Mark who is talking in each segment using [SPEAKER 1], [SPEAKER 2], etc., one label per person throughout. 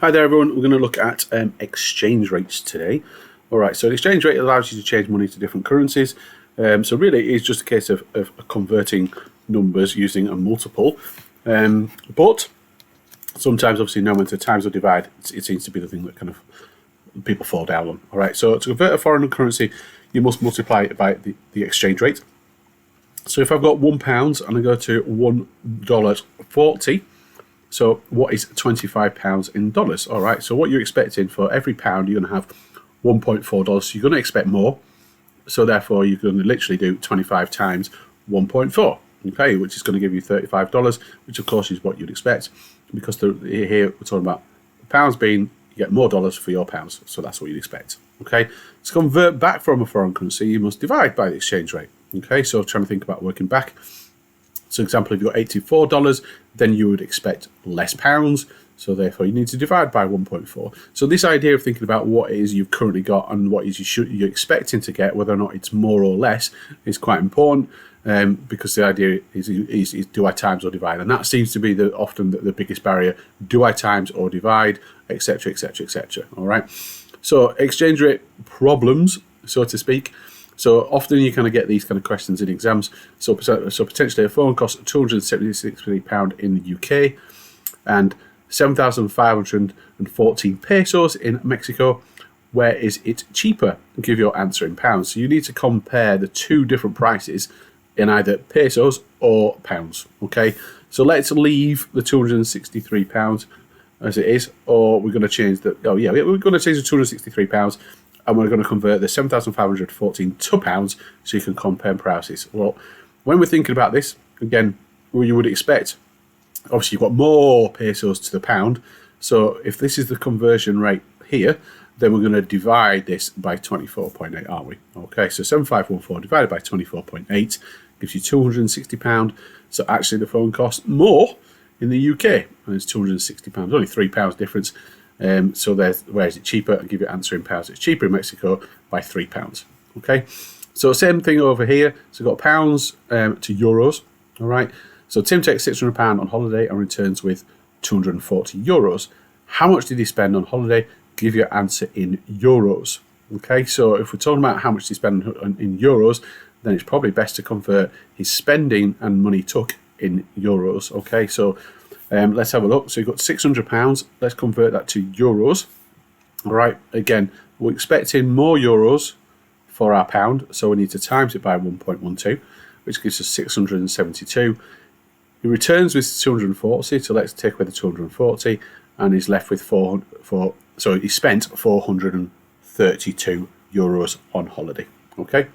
[SPEAKER 1] Hi there everyone, we're going to look at exchange rates today. Alright, so the exchange rate allows you to change money to different currencies. So really it's just a case of converting numbers using a multiple. But sometimes obviously knowing when to times or divide, it seems to be the thing that kind of people fall down on. Alright, so to convert a foreign currency, you must multiply it by the exchange rate. So if I've got £1 and I go to $1.40, so what is £25 in dollars? All right, so what you're expecting for every pound, you're going to have $1.4. So you're going to expect more. So therefore, you're going to literally do 25 times 1.4, okay, which is going to give you $35, which of course is what you'd expect, because here we're talking about pounds being, you get more dollars for your pounds. So that's what you'd expect, okay? To convert back from a foreign currency, you must divide by the exchange rate, okay? So trying to think about working back. So example, if you've got $84, then you would expect less pounds. So therefore you need to divide by 1.4. So this idea of thinking about what it is you've currently got and what is you're expecting to get, whether or not it's more or less, is quite important. Because the idea is do I times or divide? And that seems to be often the biggest barrier. Do I times or divide, etc., etc., etc. All right. So exchange rate problems, so to speak. So often you kind of get these kind of questions in exams. So potentially a phone costs £276 in the UK and 7,514 pesos in Mexico. Where is it cheaper? Give your answer in pounds. So you need to compare the two different prices in either pesos or pounds. Okay, so let's leave the £263 as it is, or we're going to change the. Oh yeah, we're going to change the £263. And we're going to convert the 7,514 to pounds so you can compare prices. Well, when we're thinking about this, again, you would expect, obviously you've got more pesos to the pound. So if this is the conversion rate here, then we're going to divide this by 24.8, aren't we? Okay, so 7,514 divided by 24.8 gives you £260. So actually the phone costs more in the UK, and it's £260, only £3 difference. So where is it cheaper? I'll give you an answer in pounds. It's cheaper in Mexico by £3. Okay, so same thing over here. So we've got pounds to euros. All right. So Tim takes £600 on holiday and returns with €240. How much did he spend on holiday? Give your answer in euros. Okay, so if we're talking about how much he spent in euros, then it's probably best to convert his spending and money took in euros. Okay, so let's have a look. So you've got £600. Let's convert that to euros. All right. Again, we're expecting more euros for our pound, so we need to times it by 1.12, which gives us 672. He returns with 240. So let's take away the 240, and he's left with So he spent 432 euros on holiday. Okay.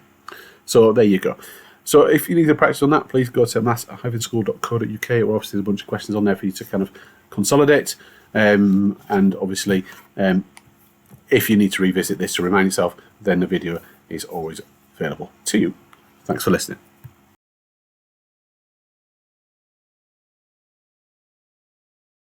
[SPEAKER 1] So there you go. So if you need to practice on that, please go to maths-school.co.uk, where obviously there's a bunch of questions on there for you to kind of consolidate. And obviously, if you need to revisit this to remind yourself, then the video is always available to you. Thanks for listening.